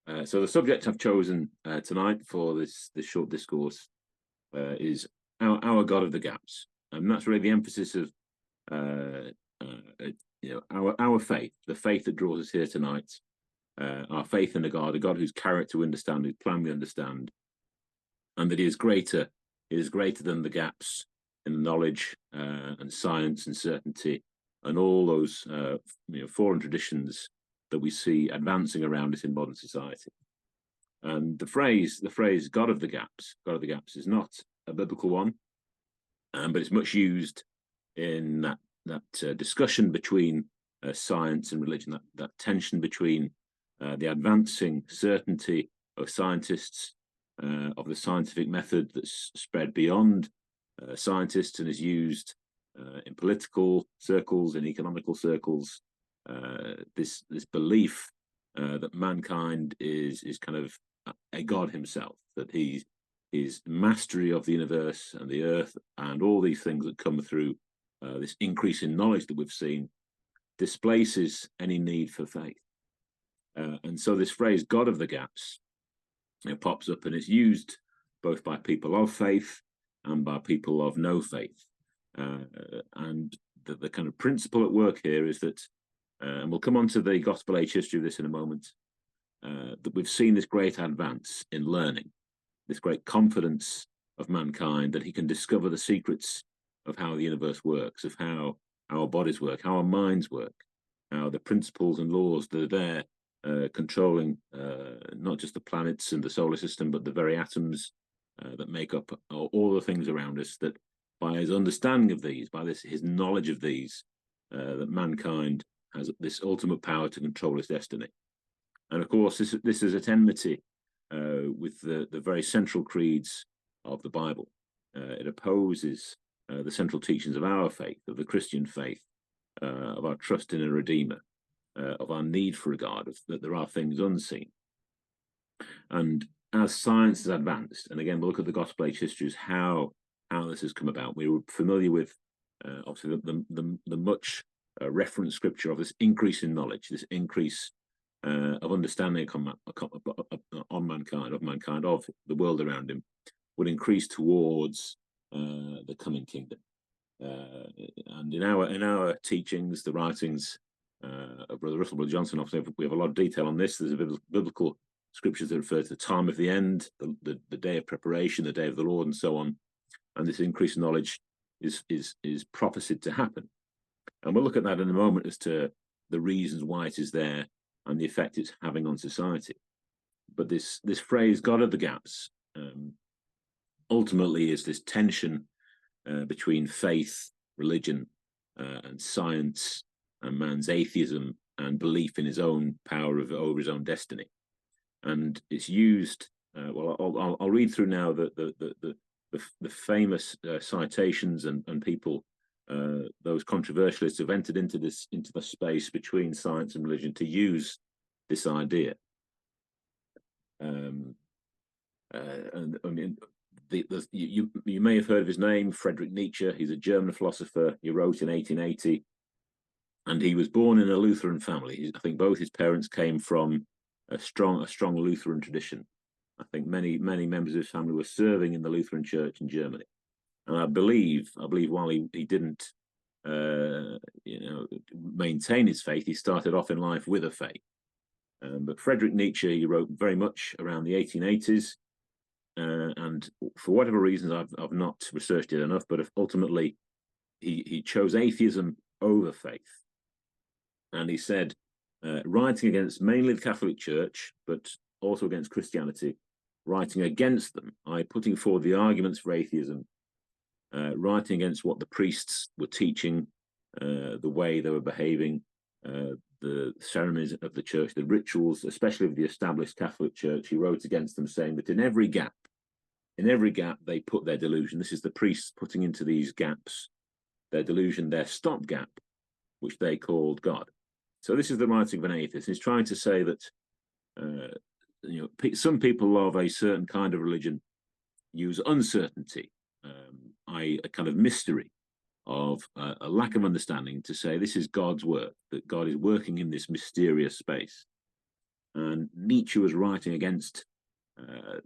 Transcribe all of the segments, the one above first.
So the subject I've chosen tonight for this short discourse is our God of the gaps, and that's really the emphasis of uh, our faith, the faith that draws us here tonight, our faith in a God whose character we understand, whose plan we understand, and that He is greater than the gaps in knowledge and science and certainty and all those foreign traditions that we see advancing around us in modern society. And the phrase God of the gaps is not a biblical one, but it's much used in that discussion between science and religion, that tension between the advancing certainty of scientists, of the scientific method that's spread beyond scientists and is used in political circles, in economical circles. This belief that mankind is kind of a god himself, that his mastery of the universe and the earth and all these things that come through this increase in knowledge that we've seen displaces any need for faith. And so this phrase, God of the gaps, pops up, and it's used both by people of faith and by people of no faith. And the kind of principle at work here is that, and we'll come on to the gospel age history of this in a moment, that we've seen this great advance in learning, this great confidence of mankind that he can discover the secrets of how the universe works, of how our bodies work, how our minds work, how the principles and laws that are there controlling not just the planets and the solar system, but the very atoms that make up all the things around us, that by his understanding of these, by his knowledge of these, that mankind has this ultimate power to control its destiny. And of course, this is at enmity with the very central creeds of the Bible. It opposes the central teachings of our faith, of the Christian faith, of our trust in a Redeemer, of our need for a God, that there are things unseen. And as science has advanced, and again, we'll look at the gospel age histories, how this has come about. We were familiar with, obviously, the much referenced scripture of this increase in knowledge, this increase of understanding on mankind, of the world around him, would increase towards the coming kingdom. And in our teachings, the writings of Brother Russell Johnson, obviously, we have a lot of detail on this. There's a biblical scriptures that refer to the time of the end, the day of preparation, the day of the Lord, and so on. And this increased knowledge is prophesied to happen. And we'll look at that in a moment as to the reasons why it is there and the effect it's having on society. But this phrase, God of the gaps, ultimately is this tension between faith, religion, and science, and man's atheism and belief in his own power over his own destiny. And it's used. I'll read through now the famous citations and people, those controversialists who've entered into the space between science and religion to use this idea. And I mean, you may have heard of his name, Friedrich Nietzsche. He's a German philosopher. He wrote in 1880, and he was born in a Lutheran family. I think both his parents came from a strong Lutheran tradition. I think many members of his family were serving in the Lutheran Church in Germany, and I believe while he didn't maintain his faith, he started off in life with a faith. But Friedrich Nietzsche, he wrote very much around the 1880s, and for whatever reasons I've not researched it enough, but ultimately he chose atheism over faith, and he said, writing against mainly the Catholic Church, but also against Christianity, writing against them, putting forward the arguments for atheism, writing against what the priests were teaching, the way they were behaving, the ceremonies of the church, the rituals, especially of the established Catholic Church. He wrote against them, saying that in every gap they put their delusion. This is the priests putting into these gaps their delusion, their stopgap, which they called God. So this is the writing of an atheist. He's trying to say that some people of a certain kind of religion use uncertainty, a kind of mystery of a lack of understanding, to say this is God's work, that God is working in this mysterious space. And Nietzsche was writing against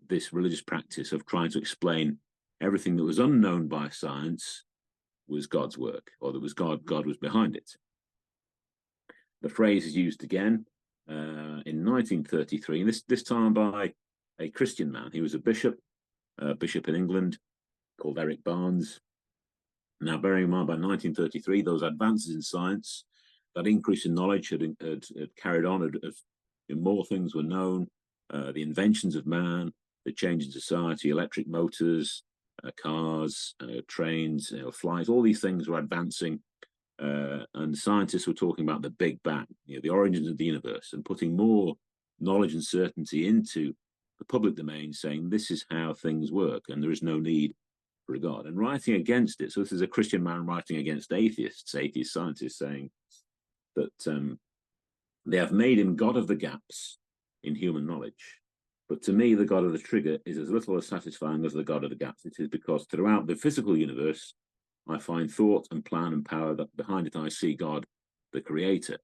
this religious practice of trying to explain everything that was unknown by science was God's work, or that was God was behind it. The phrase is used again in 1933, and this time by a Christian man. He was a bishop in England called Eric Barnes. Now, bearing in mind, by 1933, those advances in science, that increase in knowledge had carried on, more things were known, the inventions of man, the change in society, electric motors, cars, trains, flights, all these things were advancing. And scientists were talking about the Big Bang, the origins of the universe, and putting more knowledge and certainty into the public domain, saying this is how things work, and there is no need for a God. And writing against it, so this is a Christian man writing against atheist scientists, saying that they have made him God of the gaps in human knowledge. But to me, the God of the trigger is as little as satisfying as the God of the gaps. It is because throughout the physical universe, I find thought and plan and power that behind it I see God, the creator.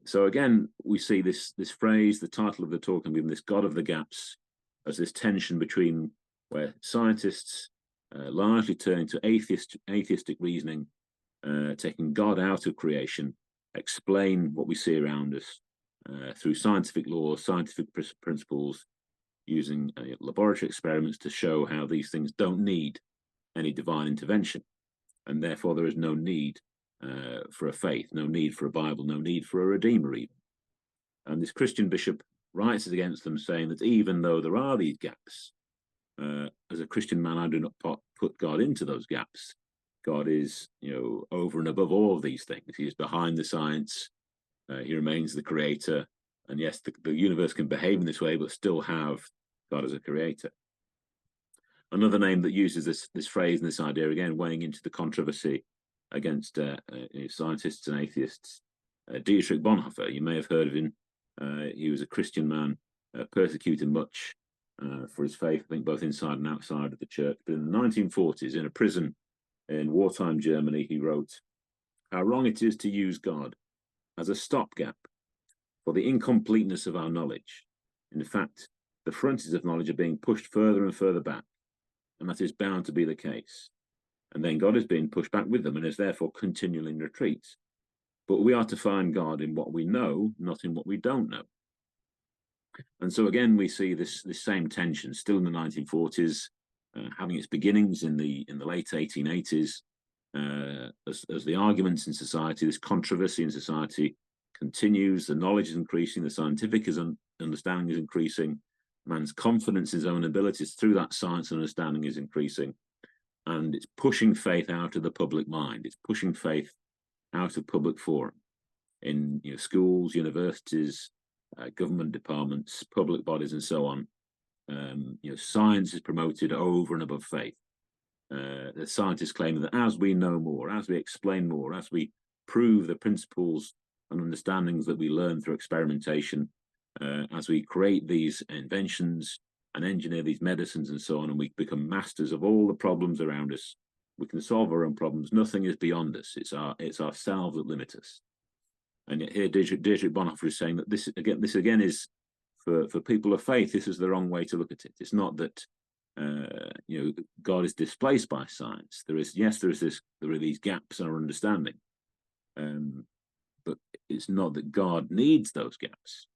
So again, we see this phrase, the title of the talk, can be this God of the gaps, as this tension between where scientists largely turning to atheistic reasoning, taking God out of creation, explain what we see around us through scientific laws, scientific principles, using laboratory experiments to show how these things don't need any divine intervention, and therefore there is no need for a faith, no need for a Bible, no need for a Redeemer even. And this Christian bishop writes against them, saying that even though there are these gaps, as a Christian man, I do not put God into those gaps. God is, over and above all of these things. He is behind the science. He remains the creator. And yes, the universe can behave in this way, but still have God as a creator. Another name that uses this phrase and this idea, again, weighing into the controversy against scientists and atheists, Dietrich Bonhoeffer. You may have heard of him. He was a Christian man, persecuted much for his faith, I think both inside and outside of the church. But in the 1940s, in a prison in wartime Germany, he wrote, "How wrong it is to use God as a stopgap for the incompleteness of our knowledge. In fact, the frontiers of knowledge are being pushed further and further back, and that is bound to be the case. And then God is being pushed back with them and is therefore continually in retreat. But we are to find God in what we know, not in what we don't know." And so again, we see this same tension still in the 1940s, having its beginnings in the late 1880s, as the arguments in society, this controversy in society continues. The knowledge is increasing, the scientific understanding is increasing, man's confidence in his own abilities through that science and understanding is increasing, and it's pushing faith out of the public mind. It's pushing faith out of public forum in schools, universities, government departments, public bodies, and so on. Science is promoted over and above faith. The scientists claim that as we know more, as we explain more, as we prove the principles and understandings that we learn through experimentation, as we create these inventions and engineer these medicines and so on, and we become masters of all the problems around us, we can solve our own problems. Nothing is beyond us. It's ourselves that limit us. And yet here Dietrich Bonhoeffer is saying that this again is for people of faith. This is the wrong way to look at it. It's not that God is displaced by science. There are these gaps in our understanding, but it's not that God needs those gaps.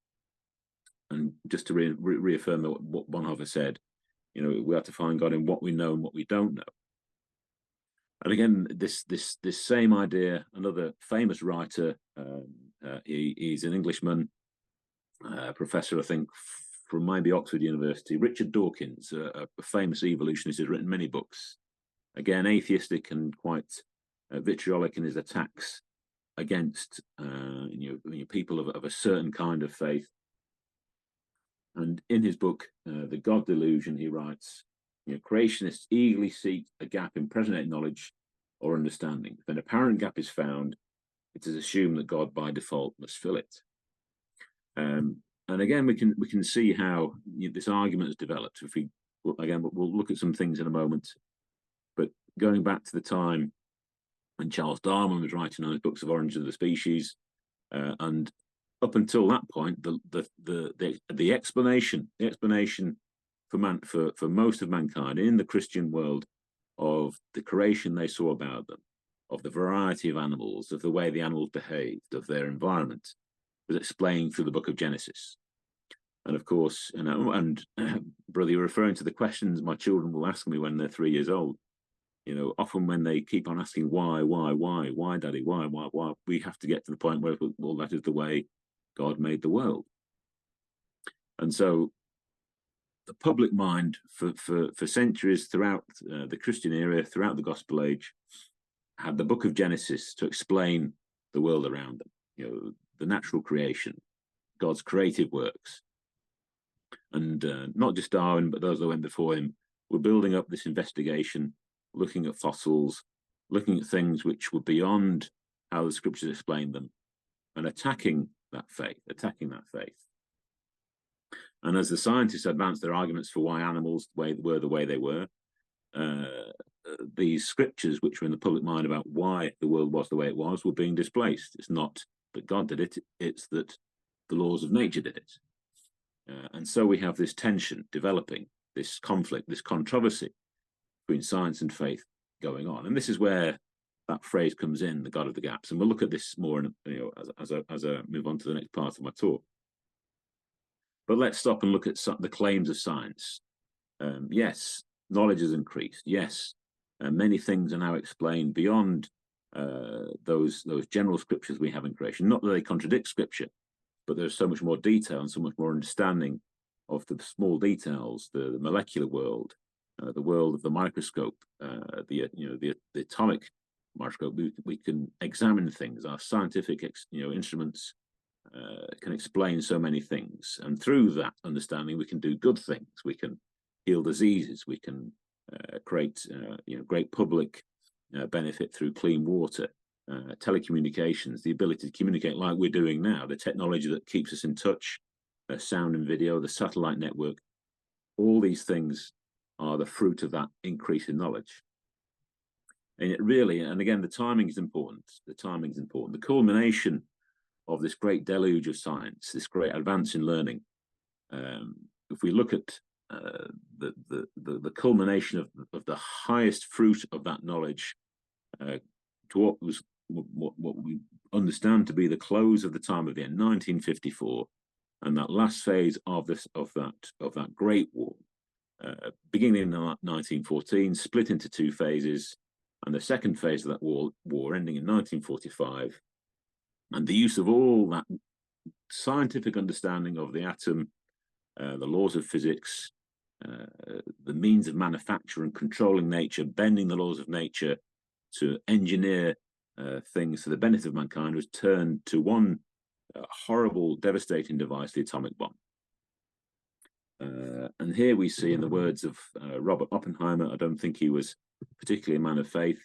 And just to reaffirm what Bonhoeffer said, we have to find God in what we know and what we don't know. And again, this same idea, another famous writer, he's an Englishman, professor, I think, from maybe Oxford University, Richard Dawkins, a famous evolutionist, has written many books. Again, atheistic and quite vitriolic in his attacks against people of a certain kind of faith. And in his book, The God Delusion, he writes, creationists eagerly seek a gap in present-day knowledge or understanding. If an apparent gap is found, it is assumed that God by default must fill it. And again, we can see how this argument has developed. We'll look at some things in a moment. But going back to the time when Charles Darwin was writing on his books of Origins of the Species, and up until that point, the explanation for most of mankind in the Christian world of the creation they saw about them, of the variety of animals, of the way the animals behaved, of their environment, was explained through the book of Genesis. And of course, brother, you're referring to the questions my children will ask me when they're 3 years old. Often when they keep on asking why, daddy, why, we have to get to the point where, well, that is the way God made the world. And so the public mind for centuries throughout the Christian era, throughout the gospel age, had the book of Genesis to explain the world around them, the natural creation, God's creative works. And not just Darwin, but those that went before him were building up this investigation, looking at fossils, looking at things which were beyond how the scriptures explained them, and attacking that faith. And as the scientists advanced their arguments for why animals were the way they were, these scriptures, which were in the public mind about why the world was the way it was, were being displaced. It's not that God did it, it's that the laws of nature did it. And so we have this tension developing, this conflict, this controversy between science and faith going on. And this is where that phrase comes in, the God of the gaps. And we'll look at this more as I move on to the next part of my talk. But let's stop and look at the claims of science. Yes, knowledge has increased. Yes, many things are now explained beyond those general scriptures we have in creation. Not that they contradict scripture, but there's so much more detail and so much more understanding of the small details, the molecular world, the world of the microscope, the atomic microscope. We can examine things. Our scientific instruments can explain so many things, and through that understanding, we can do good things. We can heal diseases. We can create great public benefit through clean water. Telecommunications, the ability to communicate like we're doing now, the technology that keeps us in touch, sound and video, the satellite network, all these things are the fruit of that increase in knowledge. And it really, and again, the timing is important. The culmination of this great deluge of science, this great advance in learning. If we look at the culmination of the highest fruit of that knowledge to what we understand to be the close of the time of the end, 1954, and that last phase of that Great War, beginning in 1914, split into two phases, and the second phase of that war ending in 1945, and the use of all that scientific understanding of the atom, the laws of physics, the means of manufacture and controlling nature, bending the laws of nature to engineer things for the benefit of mankind, was turned to one horrible, devastating device, the atomic bomb. And here we see, in the words of Robert Oppenheimer, I don't think he was particularly a man of faith,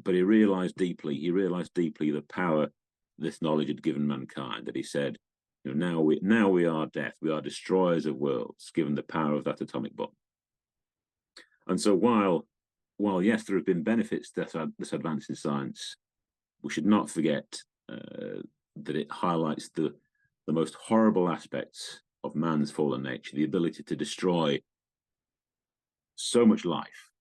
but he realized deeply the power this knowledge had given mankind, that he said, now we are death, we are destroyers of worlds, given the power of that atomic bomb. And so while yes, there have been benefits to this advance in science, we should not forget that it highlights the most horrible aspects of man's fallen nature, the ability to destroy so much life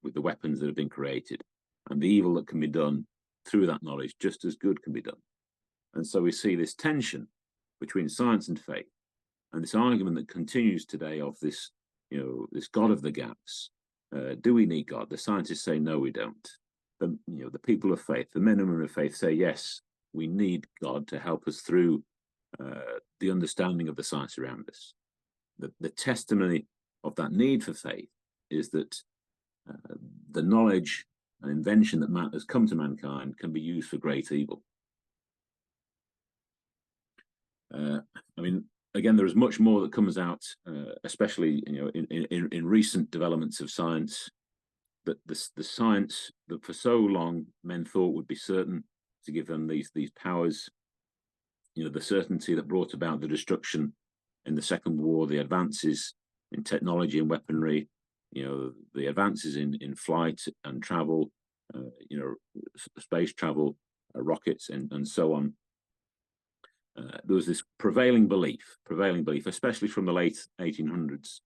with the weapons that have been created, and the evil that can be done through that knowledge just as good can be done. And so we see this tension between science and faith, and this argument that continues today of this God of the gaps. Do we need God? The scientists say no, we don't. The people of faith, the men and women of faith, say yes, we need God to help us through the understanding of the science around us. The testimony of that need for faith is that the knowledge and invention that has come to mankind can be used for great evil. Again, there is much more that comes out, especially in recent developments of science, that the science that for so long men thought would be certain to give them these powers, the certainty that brought about the destruction in the Second War, the advances in technology and weaponry, the advances in flight and travel, space travel, rockets and so on. there was this prevailing belief, especially from the late 1800s,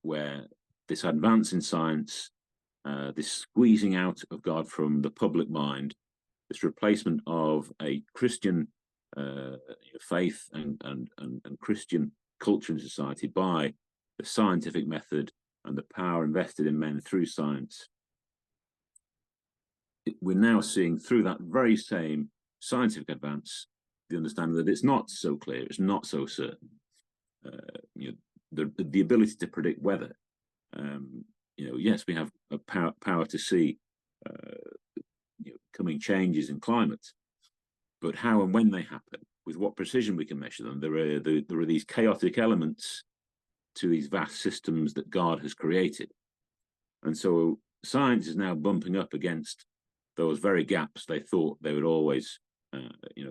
where this advance in science, this squeezing out of God from the public mind, this replacement of a Christian faith and Christian culture in society by the scientific method and the power invested in men through science. We're now seeing through that very same scientific advance the understanding that it's not so clear, it's not so certain. The ability to predict weather. Yes, we have a power to see coming changes in climate, but how and when they happen, with what precision we can measure them. There are these chaotic elements to these vast systems that God has created, and so science is now bumping up against those very gaps they thought they would always,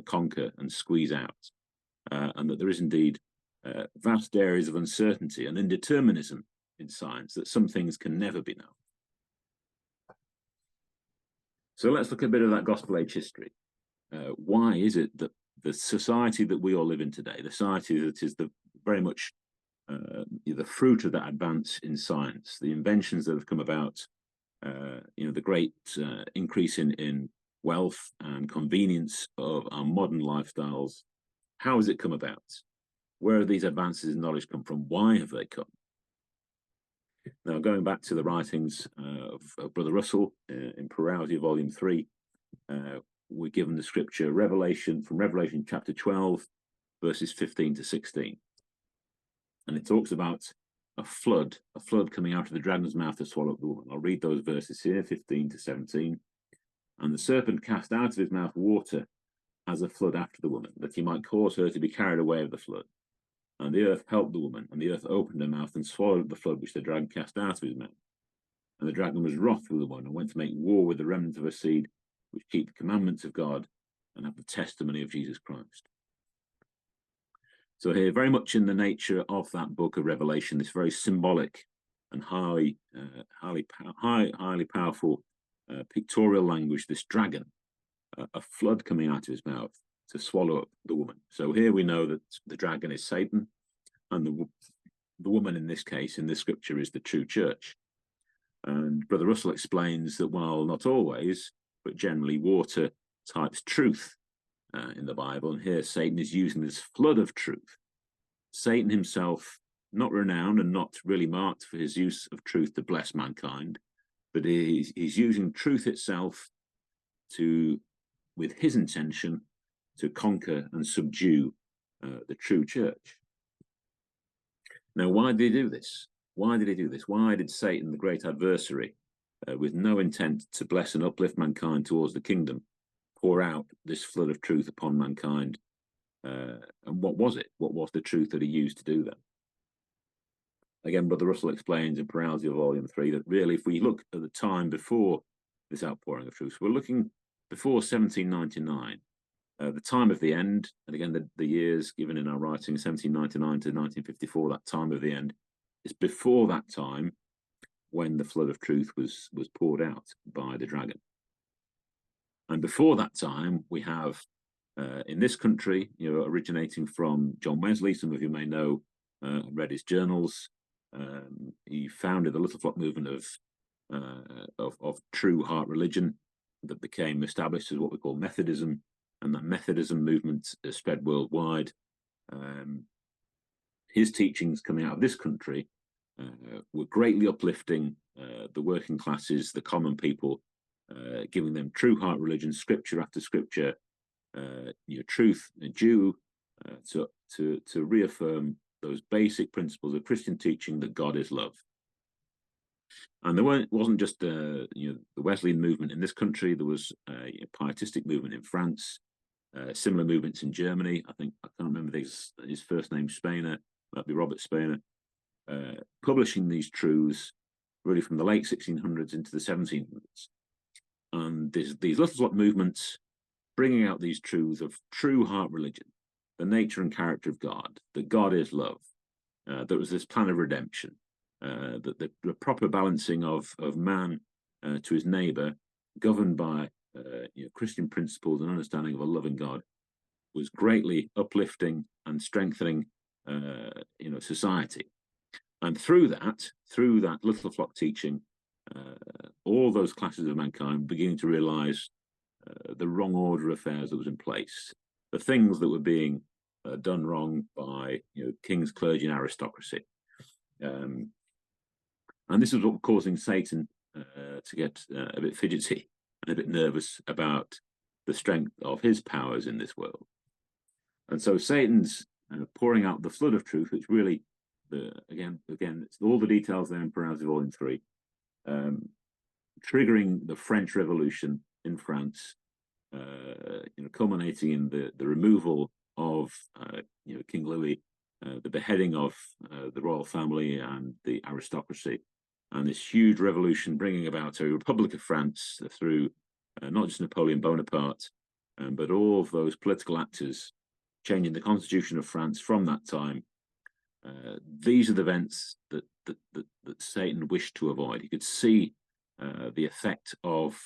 conquer and squeeze out, and that there is indeed vast areas of uncertainty and indeterminism in science, that some things can never be known. So let's look at a bit of that gospel age history. Why is it that the society that we all live in today, the society that is very much the fruit of that advance in science, the inventions that have come about, the great increase in wealth and convenience of our modern lifestyles, how has it come about? Where have these advances in knowledge come from? Why have they come? Now, going back to the writings of Brother Russell in Plurality, Volume 3, we're given the scripture Revelation chapter 12, verses 15 to 16. And it talks about a flood coming out of the dragon's mouth to swallow up the woman. I'll read those verses here, 15 to 17. And the serpent cast out of his mouth water as a flood after the woman, that he might cause her to be carried away of the flood. And the earth helped the woman, and the earth opened her mouth and swallowed up the flood which the dragon cast out of his mouth. And the dragon was wroth with the woman and went to make war with the remnant of her seed, which keep the commandments of God and have the testimony of Jesus Christ. So here, very much in the nature of that book of Revelation, this very symbolic and highly powerful pictorial language, this dragon, a flood coming out of his mouth to swallow up the woman. So here we know that the dragon is Satan, and the woman in this case, in this scripture, is the true church. And Brother Russell explains that while not always, but generally water types truth in the Bible, and here Satan is using this flood of truth. Satan himself, not renowned and not really marked for his use of truth to bless mankind, but he's using truth itself with his intention to conquer and subdue the true church. Now, why did he do this? Why did Satan, the great adversary, with no intent to bless and uplift mankind towards the kingdom, pour out this flood of truth upon mankind? And what was it? What was the truth that he used to do that? Again, Brother Russell explains in Plurality of Volume 3 that really, if we look at the time before this outpouring of truth, we're looking before 1799, the time of the end, and again, the years given in our writing, 1799 to 1954, that time of the end, is before that time when the flood of truth was poured out by the dragon. And before that time, we have in this country, originating from John Wesley, some of you may know, read his journals. He founded the Little Flock movement of true heart religion that became established as what we call Methodism, and that Methodism movement spread worldwide. His teachings coming out of this country were greatly uplifting the working classes, the common people, giving them true heart religion, scripture after scripture, truth due to reaffirm those basic principles of Christian teaching that God is love. And there wasn't just the Wesleyan movement in this country. There was a pietistic movement in France, similar movements in Germany. I can't remember his first name, Spener, might be Robert Spener, publishing these truths really from the late 1600s into the 1700s. And these Little Flock movements bringing out these truths of true heart religion, the nature and character of God, that God is love, there was this plan of redemption, that the proper balancing of man to his neighbour, governed by Christian principles and understanding of a loving God, was greatly uplifting and strengthening, society. And through that little flock teaching, all those classes of mankind beginning to realize the wrong order of affairs that was in place, the things that were being done wrong by kings, clergy, and aristocracy. And this was what was causing Satan to get a bit fidgety and a bit nervous about the strength of his powers in this world. And so Satan's pouring out the flood of truth, which really, again, it's all the details there in Peral's Volume 3, triggering the French Revolution in France, culminating in the removal of King Louis, the beheading of the royal family and the aristocracy, and this huge revolution bringing about a Republic of France through not just Napoleon Bonaparte, but all of those political actors changing the constitution of France from that time. These are the events that Satan wished to avoid. He could see the effect of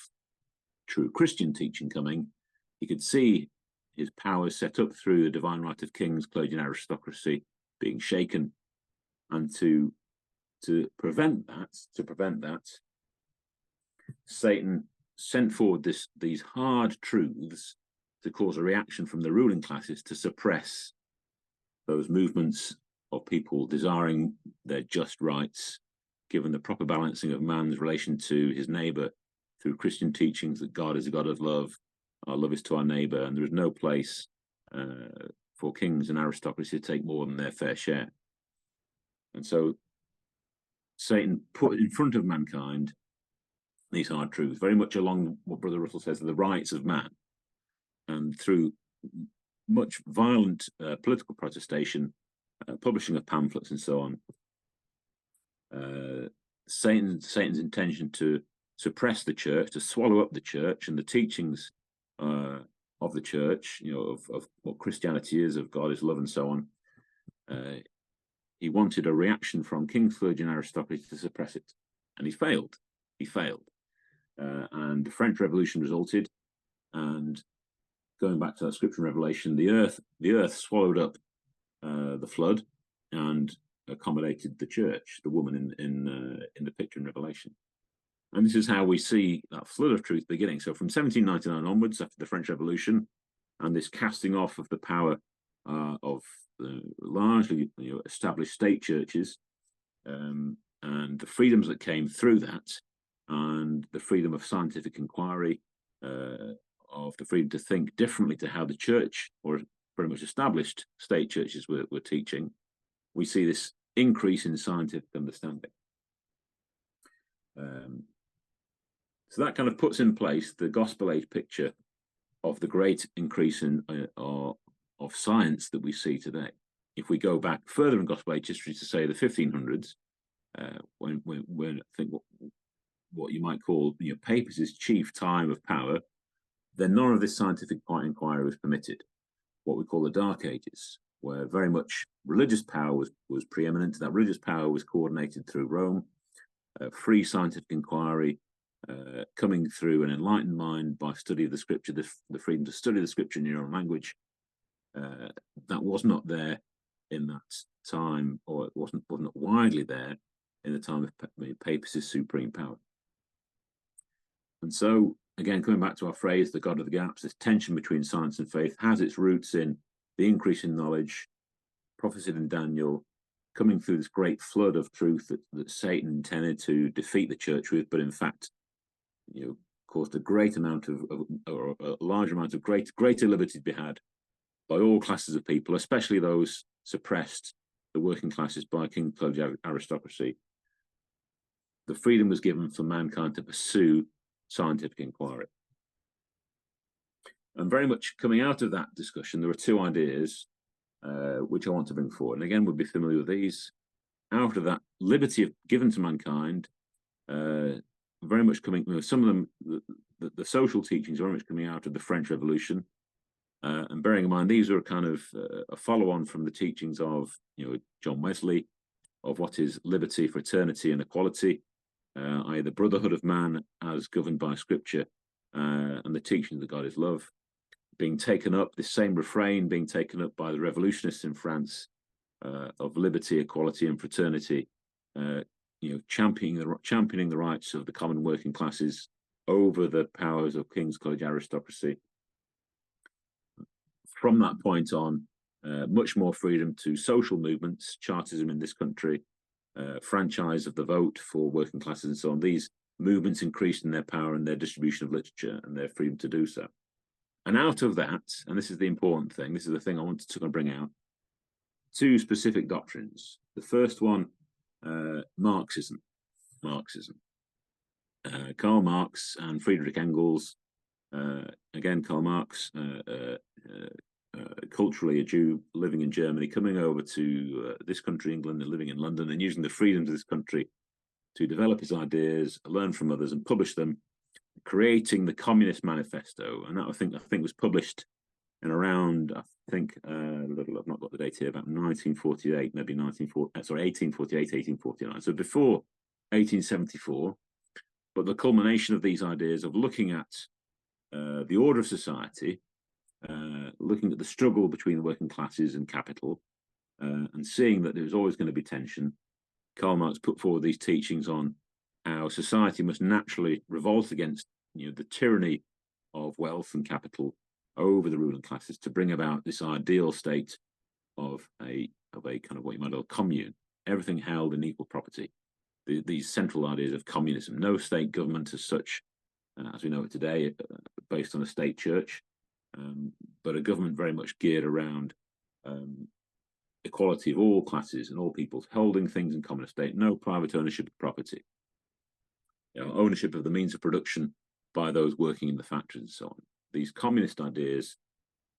true Christian teaching coming. He could see his powers set up through the divine right of kings, clergy, and aristocracy being shaken, and to prevent that, Satan sent forward these hard truths to cause a reaction from the ruling classes to suppress those movements of people desiring their just rights, given the proper balancing of man's relation to his neighbor through Christian teachings that God is a God of love, our love is to our neighbor, and there is no place for kings and aristocracy to take more than their fair share. And so Satan put in front of mankind these hard truths, very much along what Brother Russell says, the rights of man. And through much violent political protestation, publishing of pamphlets and so on, Satan's intention to suppress the church, to swallow up the church and the teachings of the church, of what Christianity is, of God is love and so on. He wanted a reaction from kings, clergy, and aristocracy to suppress it, and he failed. And the French Revolution resulted, and going back to that scripture in Revelation, the earth swallowed up the flood and accommodated the church, the woman in the picture in Revelation. And this is how we see that flood of truth beginning. So from 1799 onwards, after the French Revolution, and this casting off of the power of the largely established state churches, and the freedoms that came through that, and the freedom of scientific inquiry, of the freedom to think differently to how the church, or pretty much established state churches, were teaching, we see this increase in scientific understanding. So that kind of puts in place the gospel age picture of the great increase of science that we see today. If we go back further in gospel age history to say the 1500s, when I think what you might call Papacy's chief time of power, then none of this scientific inquiry was permitted. What we call the Dark Ages, where very much religious power was preeminent. That religious power was coordinated through Rome, free scientific inquiry, coming through an enlightened mind by study of the scripture, the freedom to study the scripture in your own language. That was not there in that time, or it wasn't widely there in the time of Papacy's supreme power. And so, again, coming back to our phrase, the God of the gaps, this tension between science and faith has its roots in the increase in knowledge, prophesied in Daniel, coming through this great flood of truth that Satan intended to defeat the church with, but in fact, caused a great amount or a large amount of greater liberty to be had by all classes of people, especially those suppressed, the working classes, by king, clergy, aristocracy. The freedom was given for mankind to pursue scientific inquiry. And very much coming out of that discussion, there are two ideas which I want to bring forward. And again, we'll be familiar with these. Out of that liberty given to mankind, very much coming, some of them, the social teachings are very much coming out of the French Revolution. And bearing in mind, these are kind of a follow-on from the teachings of John Wesley, of what is liberty, fraternity, and equality, i.e. the brotherhood of man as governed by Scripture, and the teaching that God is love. being taken up, this same refrain being taken up by the revolutionists in France of liberty, equality, and fraternity, championing the rights of the common working classes over the powers of King's College aristocracy. From that point on, much more freedom to social movements, Chartism in this country, franchise of the vote for working classes and so on. These movements increased in their power and their distribution of literature and their freedom to do so. And out of that, and this is the important thing, this is the thing I wanted to bring out, two specific doctrines. The first one, Marxism. Karl Marx and Friedrich Engels, again, Karl Marx, culturally a Jew living in Germany, coming over to this country, England, and living in London, and using the freedoms of this country to develop his ideas, learn from others, and publish them, creating the Communist Manifesto. And that I think was published in around, I've not got the date here, about 1948, maybe 1848, 1849. So before 1874, but the culmination of these ideas of looking at the order of society, looking at the struggle between the working classes and capital, and seeing that there was always going to be tension. Karl Marx put forward these teachings on how society must naturally revolt against the tyranny of wealth and capital over the ruling classes to bring about this ideal state of a kind of what you might call commune, everything held in equal property. These central ideas of communism, no state government as such, as we know it today, based on a state church, but a government very much geared around equality of all classes and all peoples, holding things in common estate, no private ownership of property, ownership of the means of production by those working in the factories and so on. These communist ideas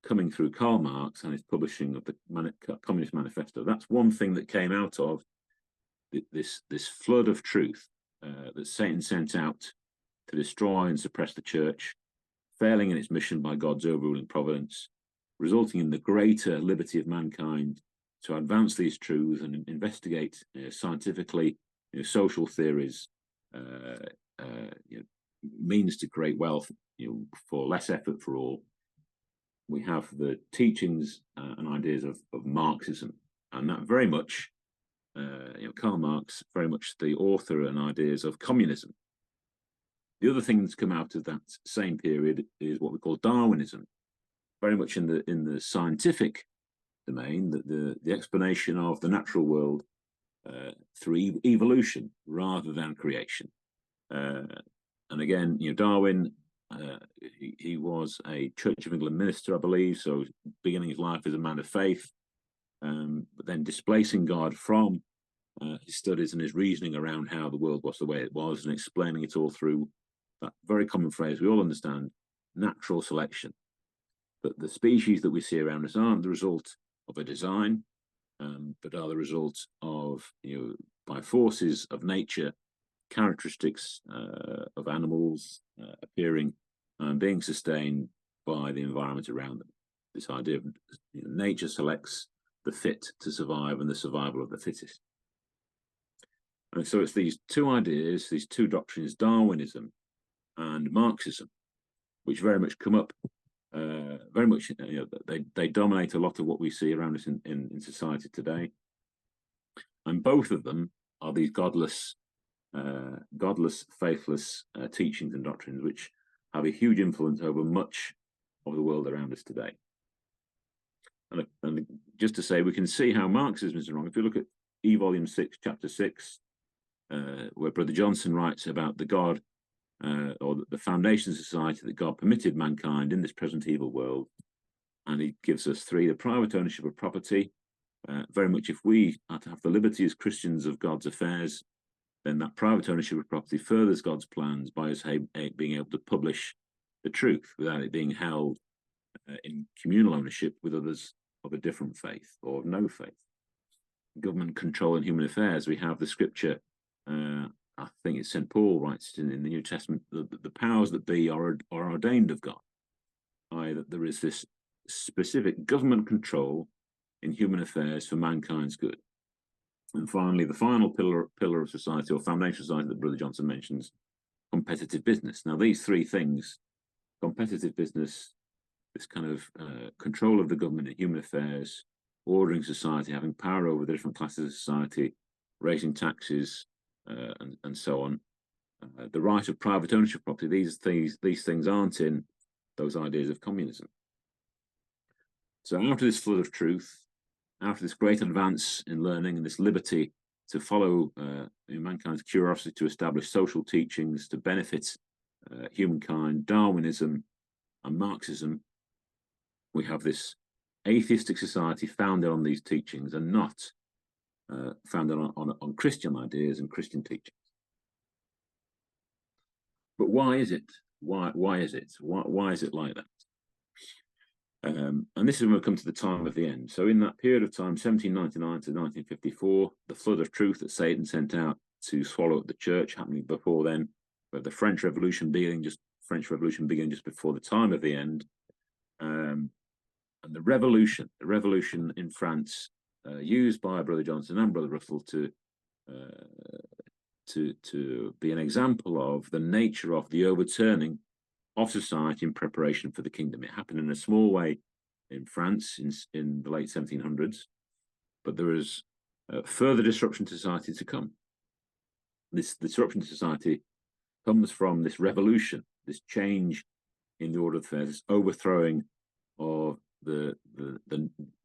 coming through Karl Marx and his publishing of the Communist Manifesto. That's one thing that came out of this flood of truth that Satan sent out to destroy and suppress the church, failing in its mission by God's overruling providence, resulting in the greater liberty of mankind to advance these truths and investigate scientifically social theories, means to create wealth for less effort for all. We have the teachings and ideas of Marxism, and that very much, Karl Marx, very much the author and ideas of communism. The other thing that's come out of that same period is what we call Darwinism, very much in the scientific domain, the explanation of the natural world through evolution rather than creation. And again, Darwin, he was a Church of England minister, I believe, so beginning his life as a man of faith, but then displacing God from his studies and his reasoning around how the world was the way it was, and explaining it all through that very common phrase we all understand, natural selection. But the species that we see around us aren't the result of a design, but are the result of, by forces of nature, characteristics of animals appearing and being sustained by the environment around them. This idea of nature selects the fit to survive and the survival of the fittest. And so it's these two ideas, these two doctrines, Darwinism and Marxism, which very much come up, very much, they dominate a lot of what we see around us in society today. And both of them are these godless, faithless teachings and doctrines, which have a huge influence over much of the world around us today. And just to say, we can see how Marxism is wrong. If you look at E Volume 6, Chapter 6, where Brother Johnson writes about the God, or the foundation of society that God permitted mankind in this present evil world, and he gives us three: the private ownership of property. Very much, if we are to have the liberty as Christians of God's affairs, then that private ownership of property furthers God's plans by us being able to publish the truth without it being held in communal ownership with others of a different faith or of no faith. Government control in human affairs. We have the scripture, I think it's St. Paul writes in the New Testament, the powers that be are ordained of God, i.e. that there is this specific government control in human affairs for mankind's good. And finally, the final pillar of society, or foundation of society, that Brother Johnson mentions, competitive business. Now, these three things, competitive business, this kind of control of the government in human affairs, ordering society, having power over the different classes of society, raising taxes, and so on. The right of private ownership of property, these things aren't in those ideas of communism. So after this flood of truth, after this great advance in learning and this liberty to follow mankind's curiosity to establish social teachings to benefit humankind, Darwinism and Marxism, we have this atheistic society founded on these teachings and not founded on Christian ideas and Christian teachings. But why is it? Why is it? Why is it like that? And this is when we come to the time of the end. So in that period of time, 1799 to 1954, the flood of truth that Satan sent out to swallow up the church happening before then, but the French Revolution beginning just before the time of the end, and the revolution in France, used by Brother Johnson and Brother Russell to be an example of the nature of the overturning of society in preparation for the kingdom. It happened in a small way in France in the late 1700s, but there is further disruption to society to come. This disruption to society comes from this revolution, this change in the order of affairs, this overthrowing of the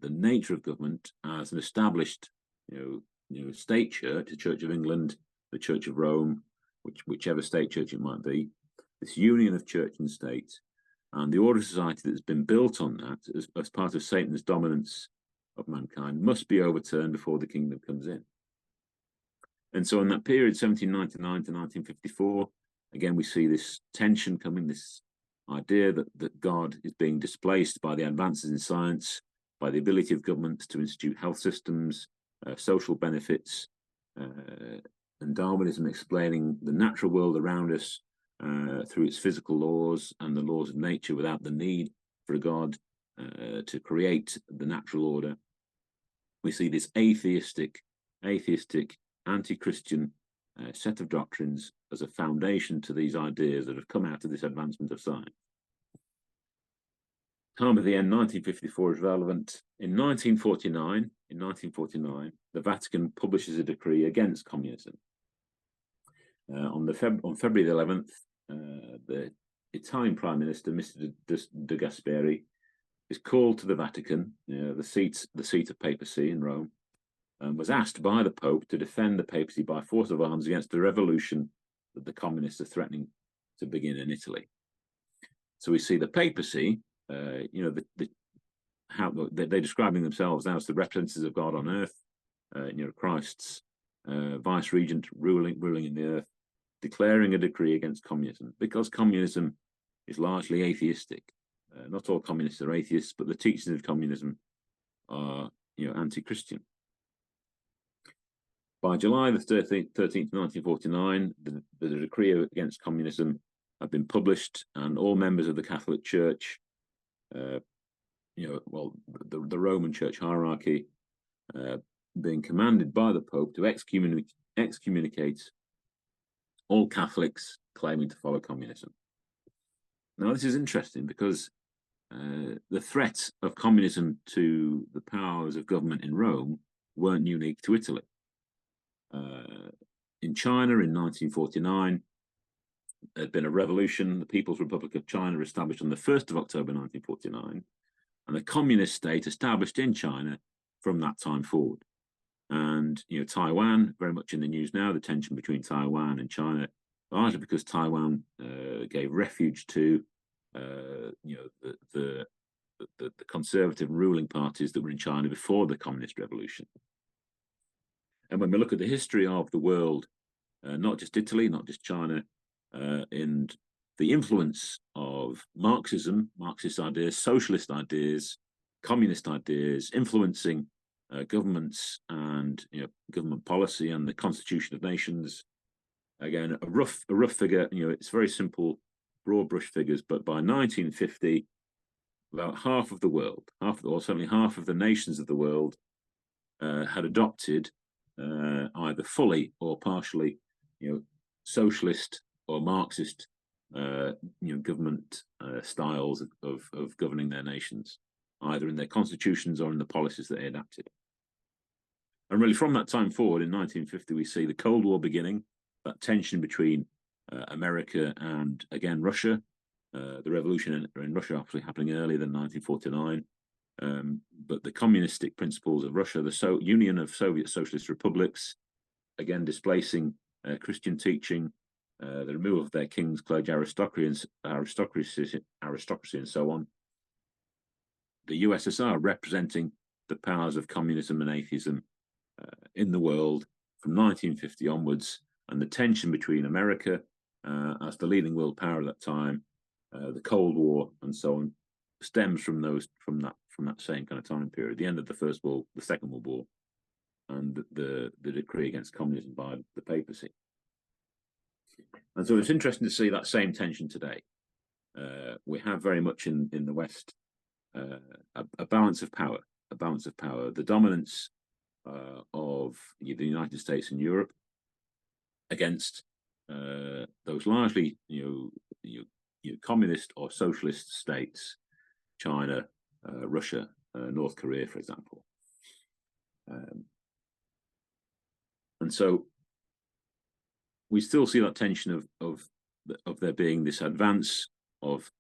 nature of government as an established, state church, the Church of England, the Church of Rome, whichever state church it might be. This union of church and state, and the order of society that's been built on that as part of Satan's dominance of mankind must be overturned before the kingdom comes in. And so in that period, 1799 to 1954, again, we see this tension coming, this idea that God is being displaced by the advances in science, by the ability of governments to institute health systems, social benefits, and Darwinism explaining the natural world around us through its physical laws and the laws of nature without the need for a God to create the natural order. We see this atheistic, anti-Christian set of doctrines as a foundation to these ideas that have come out of this advancement of science. Time of the end, 1954 is relevant. In 1949, the Vatican publishes a decree against communism. On February the 11th, the Italian Prime Minister, Mr. De Gasperi, is called to the Vatican, the seat of papacy in Rome, and was asked by the Pope to defend the papacy by force of arms against the revolution that the communists are threatening to begin in Italy. So we see the papacy, how they're describing themselves now as the representatives of God on earth, Christ's vice regent ruling in the earth, declaring a decree against communism, because communism is largely atheistic. Not all communists are atheists, but the teachings of communism are, anti-Christian. By July the 13th, 1949, the decree against communism had been published, and all members of the Catholic Church, the Roman Church hierarchy, being commanded by the Pope to excommunicate all Catholics claiming to follow communism. Now, this is interesting because the threat of communism to the powers of government in Rome weren't unique to Italy. In China in 1949, there had been a revolution. The People's Republic of China established on the 1st of October 1949, and a communist state established in China from that time forward. And Taiwan, very much in the news now, the tension between Taiwan and China, largely because Taiwan gave refuge to the conservative ruling parties that were in China before the communist revolution. And when we look at the history of the world, not just Italy, not just China, and the influence of Marxism, Marxist ideas, socialist ideas, communist ideas, influencing governments and government policy and the constitution of nations. Again, a rough figure. It's very simple, broad brush figures. But by 1950, about half of the world, or certainly half of the nations of the world, had adopted either fully or partially, socialist or Marxist government styles of governing their nations, either in their constitutions or in the policies that they adapted. And really, from that time forward, in 1950, we see the Cold War beginning, that tension between America and, again, Russia. The revolution in Russia obviously happening earlier than 1949. But the communistic principles of Russia, the Union of Soviet Socialist Republics, again displacing Christian teaching, the removal of their kings, clergy, aristocracy, and so on. The USSR representing the powers of communism and atheism in the world from 1950 onwards, and the tension between America as the leading world power at that time, the Cold War, and so on, stems from that same kind of time period. The end of the Second World War, and the decree against communism by the papacy. And so it's interesting to see that same tension today. We have very much in the West a balance of power, the dominance of the United States and Europe against those largely communist or socialist states, China, Russia, North Korea, for example. And so we still see that tension of there being this advance of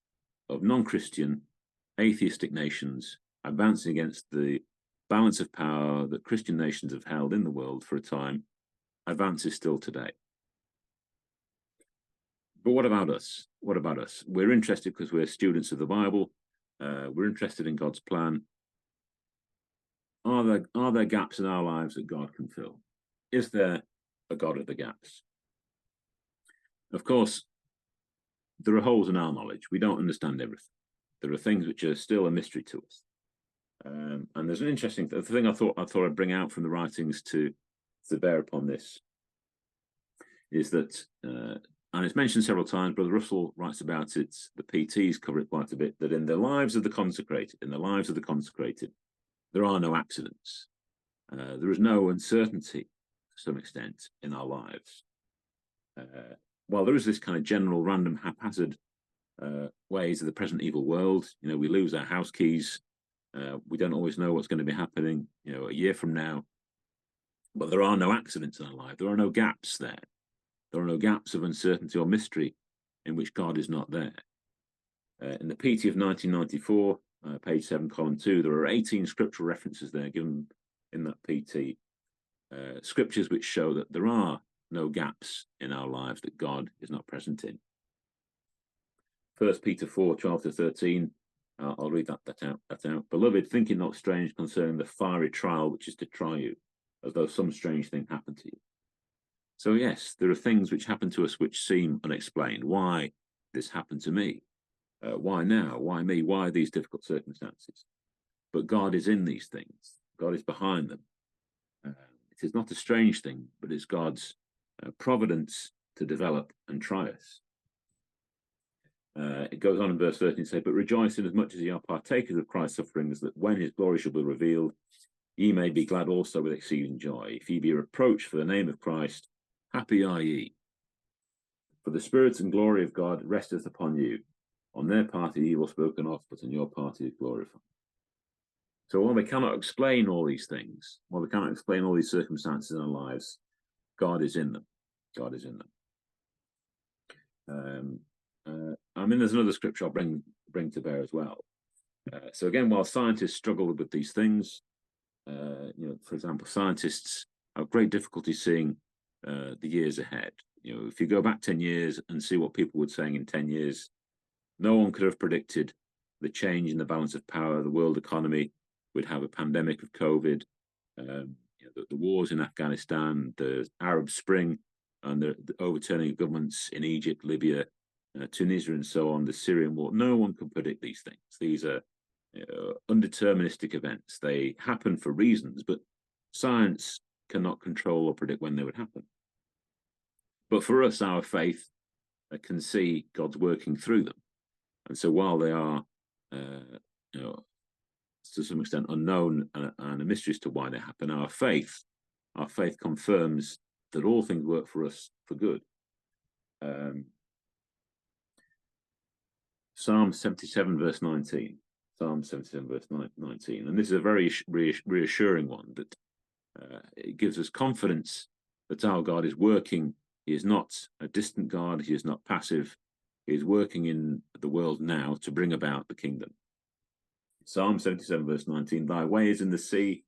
non-Christian atheistic nations advancing against the balance of power that Christian nations have held in the world for a time, advances still today. But what about us? What about us? We're interested because we're students of the Bible. We're interested in God's plan. Are there gaps in our lives that God can fill? Is there a God of the gaps? Of course, there are holes in our knowledge. We don't understand everything. There are things which are still a mystery to us. And there's an interesting thing I thought I'd bring out from the writings to bear upon this is that, and it's mentioned several times, Brother Russell writes about it, the PTs cover it quite a bit, that in the lives of the consecrated, there are no accidents. There is no uncertainty to some extent in our lives. While there is this kind of general random haphazard ways of the present evil world, we lose our house keys. We don't always know what's going to be happening, a year from now. But there are no accidents in our life. There are no gaps there. There are no gaps of uncertainty or mystery in which God is not there. In the PT of 1994, page 7, column 2, there are 18 scriptural references there given in that PT. Scriptures which show that there are no gaps in our lives that God is not present in. 1 Peter 4, 12 to 13, I'll read that out. Beloved, think it not strange concerning the fiery trial which is to try you, as though some strange thing happened to you. So yes, there are things which happen to us which seem unexplained. Why this happened to me? Why now? Why me? Why these difficult circumstances? But God is in these things. God is behind them. It is not a strange thing, but it's God's providence to develop and try us. It goes on in verse 13 to say, but rejoice in as much as ye are partakers of Christ's sufferings, that when his glory shall be revealed, ye may be glad also with exceeding joy. If ye be reproached for the name of Christ, happy are ye. For the spirit and glory of God resteth upon you. On their part is evil spoken of, but on your part is glorified. So while we cannot explain all these things, while we cannot explain all these circumstances in our lives, God is in them. God is in them. There's another scripture I'll bring to bear as well. So again, while scientists struggle with these things, for example, scientists have great difficulty seeing the years ahead. If you go back 10 years and see what people were saying in 10 years, no one could have predicted the change in the balance of power, the world economy. We'd have a pandemic of COVID, the wars in Afghanistan, the Arab Spring, and the overturning of governments in Egypt, Libya, Tunisia, and so on, the Syrian war. No one can predict these things. These are undeterministic events. They happen for reasons, but science cannot control or predict when they would happen. But for us, our faith can see God's working through them. And so while they are, to some extent unknown and a mystery as to why they happen, our faith confirms that all things work for us for good. Psalm 77, verse 19. Psalm 77, verse 19. And this is a very reassuring one that it gives us confidence that our God is working. He is not a distant God. He is not passive. He is working in the world now to bring about the kingdom. Psalm 77, verse 19. Thy way is in the sea,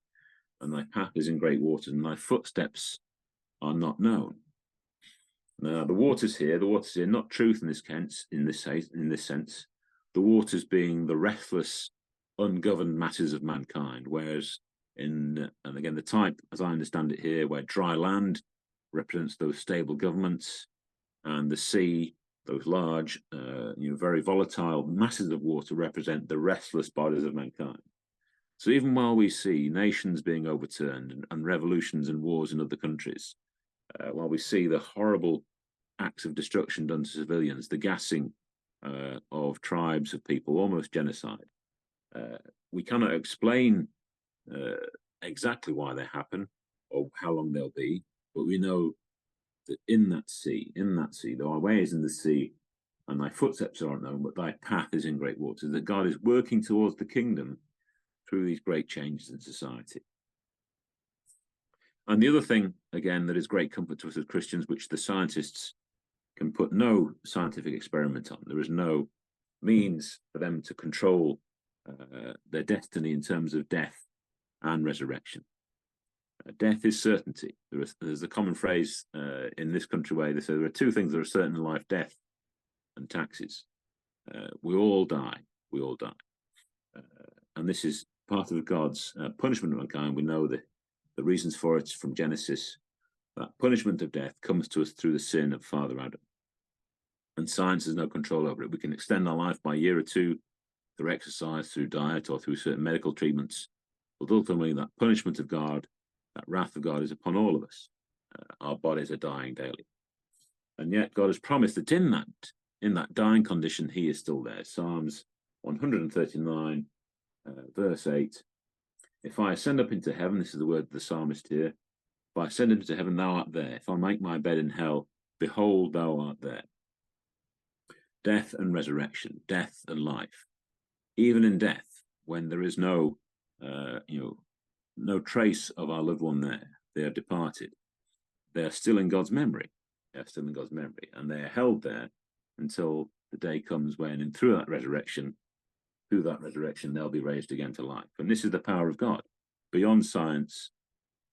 and thy path is in great waters, and thy footsteps are not known. Now, the waters here, not truth in this sense, the waters being the restless, ungoverned masses of mankind, whereas and again, the type, as I understand it here, where dry land represents those stable governments, and the sea, those large, very volatile masses of water, represent the restless bodies of mankind. So even while we see nations being overturned and revolutions and wars in other countries, while we see the horrible acts of destruction done to civilians, the gassing of tribes of people, almost genocide, we cannot explain exactly why they happen or how long they'll be, but we know that in that sea, though our way is in the sea and thy footsteps aren't known, but thy path is in great waters, that God is working towards the kingdom through these great changes in society. And the other thing, again, that is great comfort to us as Christians, which the scientists can put no scientific experiment on. There is no means for them to control their destiny in terms of death and resurrection. Death is certainty. There's a common phrase in this country where they say there are two things that are certain in life: death and taxes. We all die. We all die. And this is part of God's punishment of mankind. We know the reasons for it from Genesis. That punishment of death comes to us through the sin of Father Adam. And science has no control over it. We can extend our life by a year or two through exercise, through diet, or through certain medical treatments. But ultimately, that punishment of God, that wrath of God, is upon all of us. Our bodies are dying daily. And yet God has promised that in that dying condition, he is still there. Psalms 139, verse 8. If I ascend up into heaven, this is the word of the psalmist here. If I ascend into heaven, thou art there. If I make my bed in hell, behold, thou art there. Death and resurrection, death and life. Even in death, when there is no trace of our loved one there, they are departed. They are still in God's memory. They are still in God's memory, and they are held there until the day comes when, and through that resurrection, they'll be raised again to life. And this is the power of God, beyond science,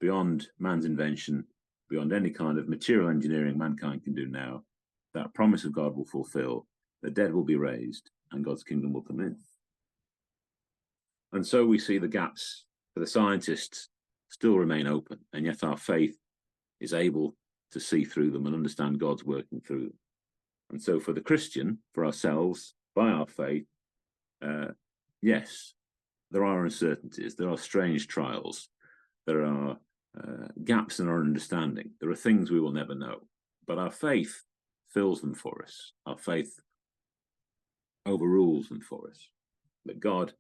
beyond man's invention, beyond any kind of material engineering mankind can do now. That promise of God will fulfill. The dead will be raised, and God's kingdom will come in. And so we see the gaps for the scientists still remain open, and yet our faith is able to see through them and understand God's working through them. And so for the Christian, for ourselves, by our faith, yes, there are uncertainties, there are strange trials, there are gaps in our understanding, there are things we will never know, but our faith fills them for us. Our faith overrules them for us. That God,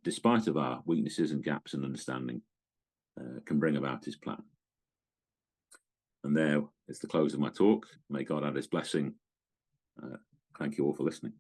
despite of our weaknesses and gaps in understanding, can bring about his plan. And there is the close of my talk. May God add his blessing. Thank you all for listening.